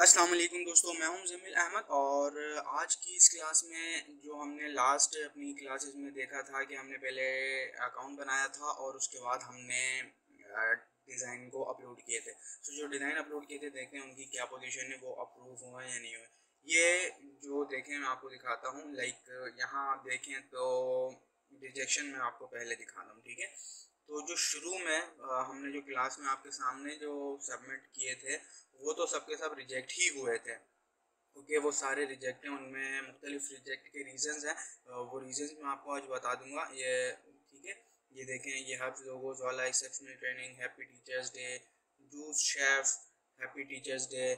अस्सलाम वालेकुम दोस्तों, मैं हूं जमील अहमद। और आज की इस क्लास में जो हमने लास्ट अपनी क्लासेस में देखा था कि हमने पहले अकाउंट बनाया था और उसके बाद हमने डिज़ाइन को अपलोड किए थे। तो जो डिज़ाइन अपलोड किए थे, देखते हैं उनकी क्या पोजीशन है, वो अप्रूव हुआ है या नहीं हुआ। ये जो देखें मैं आपको दिखाता हूँ। लाइक यहाँ आप देखें तो रिजेक्शन में आपको पहले दिखाता हूँ, ठीक है। तो जो शुरू में हमने जो क्लास में आपके सामने जो सबमिट किए थे, वो तो सबके सब रिजेक्ट ही हुए थे, क्योंकि वो सारे रिजेक्ट हैं। उनमें मुख्तलिफ रिजेक्ट के रीजंस हैं। वो रीजंस मैं आपको आज बता दूंगा। ये ठीक है, ये देखें, ये हब्स लोगोस वाला exceptional training, happy teachers day, juice chef, happy teachers day,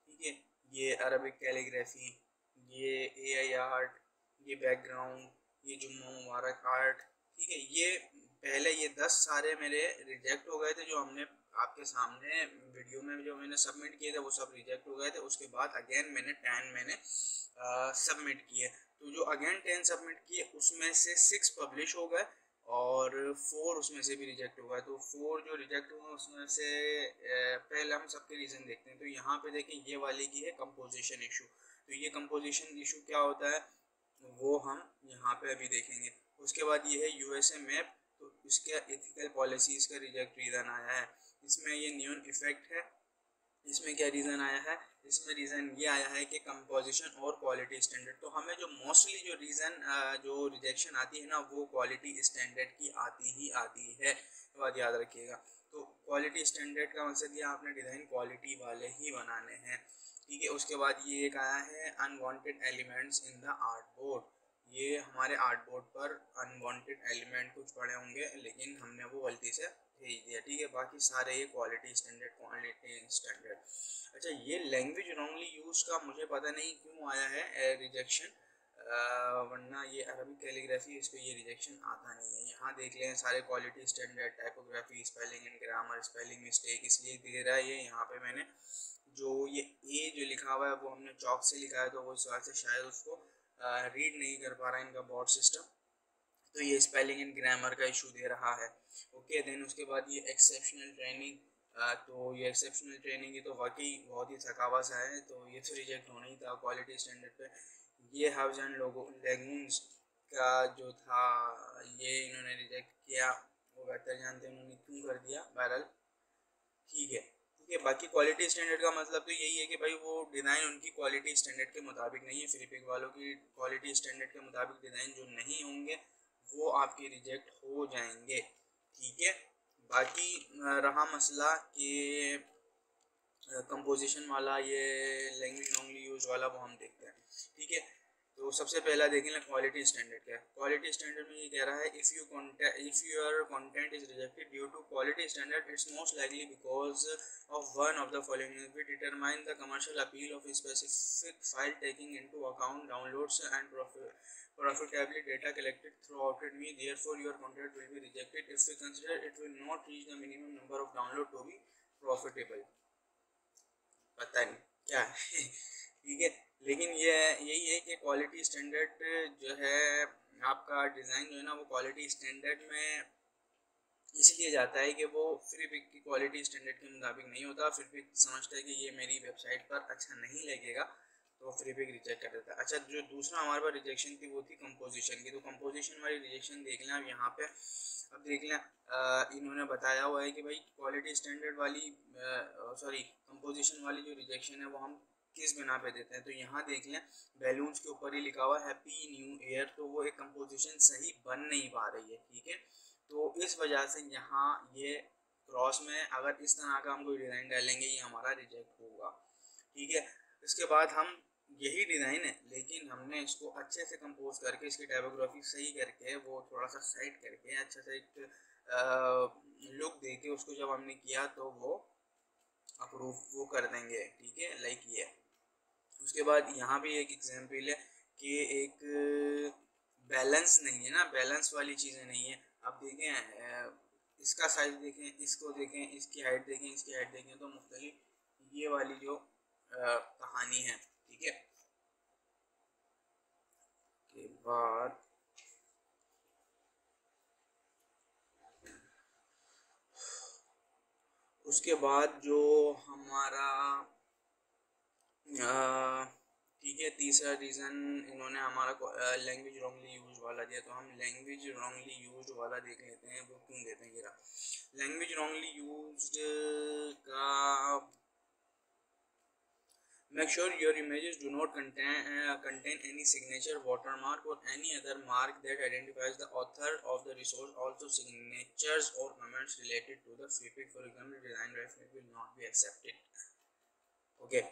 ठीक है। ये अरबिक कैलीग्राफी, ये एआई आर्ट, ये बैकग्राउंड, ये जुम्मा मुबारक आर्ट, ठीक है। ये पहले ये 10 सारे मेरे रिजेक्ट हो गए थे, जो हमने आपके सामने वीडियो में जो मैंने सबमिट किए थे वो सब रिजेक्ट हो गए थे। उसके बाद अगेन मैंने 10 मैंने सबमिट किए। तो जो अगेन 10 सबमिट किए उसमें से 6 पब्लिश हो गए और 4 उसमें से भी रिजेक्ट हो गए। तो 4 जो रिजेक्ट हुए उसमें से पहले हम सबके रीज़न देखते हैं। तो यहाँ पे देखें, ये वाली की है कंपोजिशन इशू। तो ये कंपोजिशन इशू क्या होता है वो हम यहाँ पे अभी देखेंगे। उसके बाद ये है यूएसए मैप। तो इसके एथिकल पॉलिसीज़ का रिजेक्ट रीज़न आया है। इसमें ये न्यून इफेक्ट है। इसमें क्या रीज़न आया है, इसमें रीज़न ये आया है कि कंपोजिशन और क्वालिटी स्टैंडर्ड। तो हमें जो मोस्टली जो रीज़न जो रिजेक्शन आती है ना, वो क्वालिटी स्टैंडर्ड की आती ही आती है। तो बात याद रखिएगा। तो क्वालिटी स्टैंडर्ड का मतलब ये आपने डिज़ाइन क्वालिटी वाले ही बनाने हैं, ठीक है। उसके बाद ये एक आया है unwanted elements in the art board. ये हमारे आर्ट बोर्ड पर अनवांटेड एलिमेंट कुछ पड़े होंगे, लेकिन हमने वो गलती से भेज दिया, ठीक है। बाकी सारे ये क्वालिटी स्टैंडर्ड। अच्छा, ये लैंग्वेज रॉन्गली यूज का मुझे पता नहीं क्यों आया है रिजेक्शन, वरना ये अरबिक कैलीग्राफी, इस पर ये रिजेक्शन आता नहीं है। यहाँ देख लें सारे quality standard, typography, spelling and grammar, spelling mistake इसलिए दे रहा है ये। यहाँ पे मैंने जो ये ए जो लिखा हुआ है वो हमने चौक से लिखा है, तो वो इस वजह से शायद उसको रीड नहीं कर पा रहा है इनका बोर्ड सिस्टम। तो ये स्पेलिंग एंड ग्रामर का इशू दे रहा है। ओके, देन उसके बाद ये एक्सेप्शनल ट्रेनिंग। तो ये एक्सेप्शनल ट्रेनिंग, ये तो वाकई बहुत ही थकावा सा है, तो ये तो रिजेक्ट होना ही था क्वालिटी स्टैंडर्ड पे। ये हाउस एंड लोगो लेगून्स का जो था, ये इन्होंने रिजेक्ट किया। वो बेहतर जानते हैं उन्होंने क्यों कर दिया, बहरहाल ठीक है। ठीक है, बाकी क्वालिटी स्टैंडर्ड का मतलब तो यही है कि भाई वो डिज़ाइन उनकी क्वालिटी स्टैंडर्ड के मुताबिक नहीं है। फ्रीपिक वालों की क्वालिटी स्टैंडर्ड के मुताबिक डिज़ाइन जो नहीं होंगे वो आपके रिजेक्ट हो जाएंगे, ठीक है। बाकी रहा मसला कि कंपोजिशन वाला, ये लैंग्वेज लॉन्गली यूज वाला, वो हम देखते हैं, ठीक है। तो सबसे पहला देखें क्वालिटी स्टैंडर्ड क्या है। क्वालिटी स्टैंडर्ड में ये कह रहा है, if your content is rejected due to quality standard, it's most likely because of one of the following. We determine the commercial appeal of a specific file taking into account downloads and profitably data collected throughout it. Me, therefore, your content will be rejected if we consider it will not reach the minimum number of download to be profitable. पता नहीं क्या है ठीक है। लेकिन ये यही है कि क्वालिटी स्टैंडर्ड जो है, आपका डिज़ाइन जो है ना, वो क्वालिटी स्टैंडर्ड में इसलिए जाता है कि वो फ्रीपिक की क्वालिटी स्टैंडर्ड के मुताबिक नहीं होता। फ्रीपिक समझता है कि ये मेरी वेबसाइट पर अच्छा नहीं लगेगा, तो फ्रीपिक रिजेक्ट कर देता है। अच्छा, जो दूसरा हमारे पास रिजेक्शन थी वो थी कंपोजिशन की। तो कंपोजिशन वाली रिजेक्शन देख लें आप यहाँ पे। अब देख लें, इन्होंने बताया हुआ है कि भाई क्वालिटी स्टैंडर्ड वाली, सॉरी, कंपोजिशन वाली जो रिजेक्शन है वो हम किस बिना पे देते हैं। तो यहाँ देख लें, बैलून्स के ऊपर ही लिखा हुआ है हैप्पी न्यू ईयर, तो वो एक कंपोजिशन सही बन नहीं पा रही है, ठीक है। तो इस वजह से यहाँ ये क्रॉस में अगर इस तरह का हम कोई डिज़ाइन डालेंगे, ये हमारा रिजेक्ट होगा, ठीक है। इसके बाद हम यही डिज़ाइन है, लेकिन हमने इसको अच्छे से कंपोज करके, इसकी टाइपोग्राफी सही करके, वो थोड़ा सा साइड करके, अच्छा सा एक लुक दे के उसको जब हमने किया तो वो अप्रूव वो कर देंगे, ठीक है। लाइक ये। उसके बाद यहाँ भी एक एग्जाम्पल है कि एक बैलेंस नहीं है ना, बैलेंस वाली चीज़ें नहीं है। आप देखें, इसका साइज देखें, इसको देखें, इसकी हाइट देखें, इसकी हाइट देखें, तो मुख्तलिफ ये वाली जो कहानी है, ठीक है। के बाद उसके बाद जो हमारा ठीक है, तीसरा रीज़न इन्होंने हमारा लैंग्वेज रॉन्गली यूज वाला दिया, तो हम लैंग्वेज रॉन्गली यूज वाला देख लेते हैं वो क्यों देते हैं। ये लैंग्वेज रॉन्गली यूज का make sure your images do not contain any signature, watermark or any other mark that identifies the author of the resource. Also signatures or comments related to the FreePic, for example design reference, will not be accepted. okay,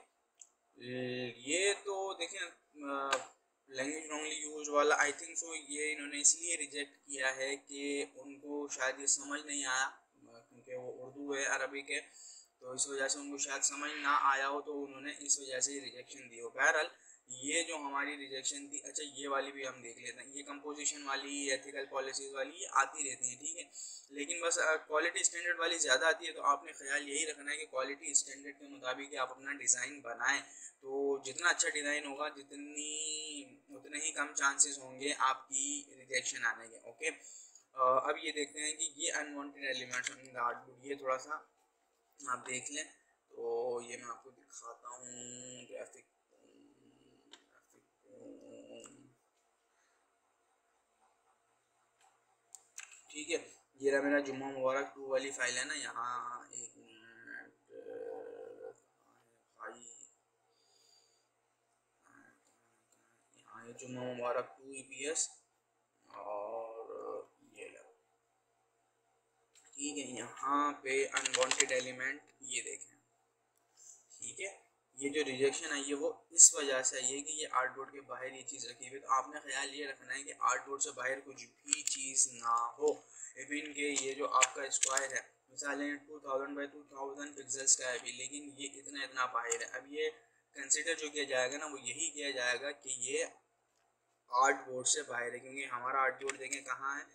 ये तो देखें language wrongly use वाला I think so ये इन्होंने इसलिए reject किया है कि उनको शायद ये समझ नहीं आया, क्योंकि वो उर्दू है अरबिक है, तो इस वजह से उनको शायद समझ ना आया हो, तो उन्होंने इस वजह से रिजेक्शन दी हो। बहरहाल ये जो हमारी रिजेक्शन थी, अच्छा ये वाली भी हम देख लेते हैं, ये कंपोजिशन वाली, एथिकल पॉलिसीज़ वाली, ये आती रहती हैं, ठीक है, लेकिन बस क्वालिटी स्टैंडर्ड वाली ज़्यादा आती है। तो आपने ख्याल यही रखना है कि क्वालिटी स्टैंडर्ड के मुताबिक आप अपना डिज़ाइन बनाएं, तो जितना अच्छा डिज़ाइन होगा उतने ही कम चांसेस होंगे आपकी रिजेक्शन आने के। ओके, अब ये देखते हैं कि ये unwanted elements in the output, ये थोड़ा सा आप देख लें, तो ये मैं आपको दिखाता हूँ ग्राफिक। ठीक है, ये रहा मेरा जुम्मा मुबारक 2 वाली फाइल है ना, यहाँ एक मिनट भाई, यहाँ ये जुम्मा मुबारक 2 EPS और ये लो, ठीक है, यहाँ पे अनवांटेड एलिमेंट ये देखें, ठीक है, ये जो रिजेक्शन आई है वो इस वजह से आई है कि ये आर्टबोर्ड के बाहर ये चीज़ रखी हुई है। तो आपने ख्याल ये रखना है कि आर्टबोर्ड से बाहर कुछ भी चीज़ ना हो। इवन के ये जो आपका स्क्वायर है, मिसाल 2000 बाई 2000 पिक्सल्स का है अभी, लेकिन ये इतना इतना बाहर है। अब ये कंसिडर जो किया जाएगा ना, वो यही किया जाएगा कि ये आर्टबोर्ड से बाहर है, क्योंकि हमारा आर्टबोर्ड देखें कहाँ है,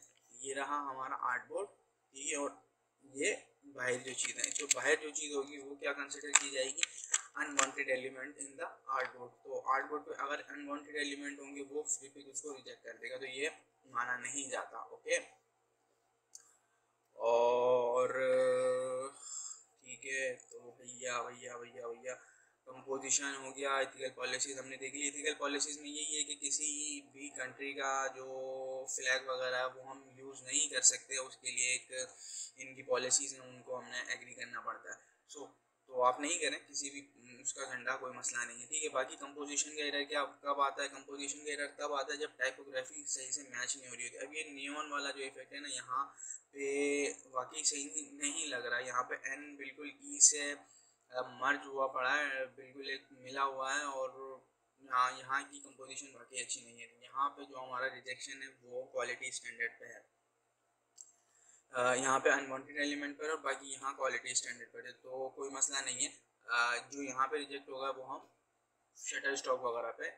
ये रहा हमारा आर्टबोर्ड, ठीक है, और ये बाहर जो चीज़ है, तो बाहर जो चीज़ होगी वो क्या कंसिडर की जाएगी, unwanted element in the artboard. तो आर्टबोर्ड पे अगर अनवांटेड एलिमेंट होंगे वो FreePic उसको रिजेक्ट कर देगा, तो ये माना नहीं जाता। ओके, और ठीक है, तो भैया भैया भैया भैया कंपोजिशन हो गया, एथिकल पॉलिसीज़ हमने देख ली। एथिकल पॉलिसीज़ में यही है कि किसी भी कंट्री का जो फ्लैग वगैरह है वो हम यूज़ नहीं कर सकते, उसके लिए एक इनकी पॉलिसीज़ हैं, उनको हमने एग्री करना पड़ता है। तो आप नहीं करें किसी भी उसका झंडा, कोई मसला नहीं है, ठीक है। बाकी कंपोजिशन का एरर क्या कब आता है, कंपोजिशन का एरर तब आता है जब टाइपोग्राफी सही से मैच नहीं हो रही होती। अब ये नियॉन वाला जो इफेक्ट है ना, यहाँ पे वाकई सही नहीं लग रहा है, यहाँ पे एन बिल्कुल ई से मर्ज हुआ पड़ा है, बिल्कुल एक मिला हुआ है, और यहाँ की कंपोजिशन वाकई अच्छी नहीं है। यहाँ पे जो हमारा रिजेक्शन है वो क्वालिटी स्टैंडर्ड पे है, यहाँ पे अनवांटेड एलिमेंट पर, और बाकी यहाँ क्वालिटी स्टैंडर्ड पर है, तो कोई मसला नहीं है। जो यहाँ पे रिजेक्ट होगा वो हम शटर स्टॉक वगैरह पे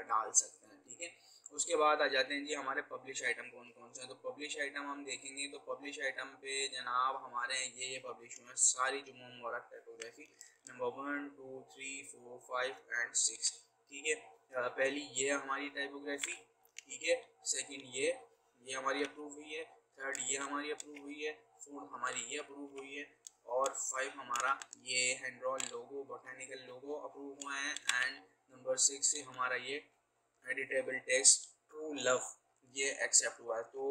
डाल सकते हैं, ठीक है। उसके बाद आ जाते हैं जी हमारे पब्लिश आइटम कौन कौन से हैं। तो पब्लिश आइटम हम देखेंगे, तो पब्लिश आइटम पे जनाब हमारे ये पब्लिश हुए हैं सारी जुम्मा मुबारक टाइपोग्राफी नंबर 1 2 3 4 5 एंड 6, ठीक है। पहली ये हमारी टाइपोग्राफी, ठीक है, सेकंड ये हमारी अप्रूव हुई है, थर्ड ये हमारी अप्रूव हुई है, फोर्थ हमारी ये अप्रूव हुई है, और 5 हमारा ये हैंड्रॉल लोगो, बोटेनिकल लोगो अप्रूव हुए हैं, एंड नंबर 6 से हमारा ये एडिटेबल टेक्स्ट ट्रू लव ये एक्सेप्ट हुआ है। तो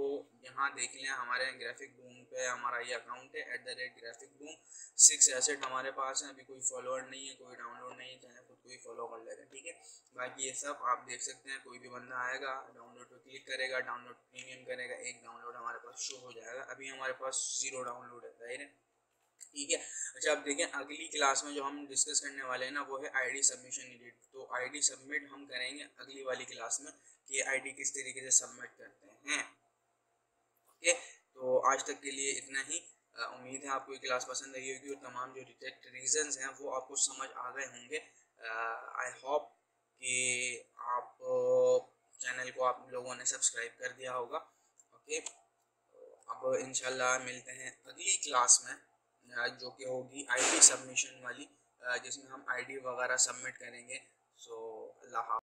यहाँ देख लें हमारे ग्राफिक बूम पे हमारा ये अकाउंट है @ग्राफिक बूम, 6 एसेट हमारे पास है, अभी कोई फॉलोअर नहीं है, कोई डाउनलोड नहीं है, चाहे खुद को ही फॉलो कर लेते हैं, ठीक है। बाकी ये सब आप देख सकते हैं, कोई भी बंदा आएगा डाउनलोड पे क्लिक करेगा, डाउनलोड प्रीमियम करेगा, एक डाउनलोड हमारे पास शो हो जाएगा। अभी हमारे पास 0 डाउनलोड है, जाहिर है, ठीक है। अच्छा, आप देखें अगली क्लास में जो हम डिस्कस करने वाले हैं ना, वो है आईडी सबमिशन एडिट। तो आईडी सबमिट हम करेंगे अगली वाली क्लास में कि आईडी किस तरीके से सबमिट करते हैं। ओके, तो आज तक के लिए इतना ही। उम्मीद है आपको ये क्लास पसंद आई होगी, और तमाम जो रिजेक्ट रीजंस हैं वो आपको समझ आ गए होंगे। आई होप कि आप चैनल को आप लोगों ने सब्सक्राइब कर दिया होगा। ओके, अब इंशाल्लाह मिलते हैं अगली क्लास में, जो कि होगी आईडी सबमिशन वाली, जिसमें हम आईडी वगैरह सबमिट करेंगे। सो अल्लाह।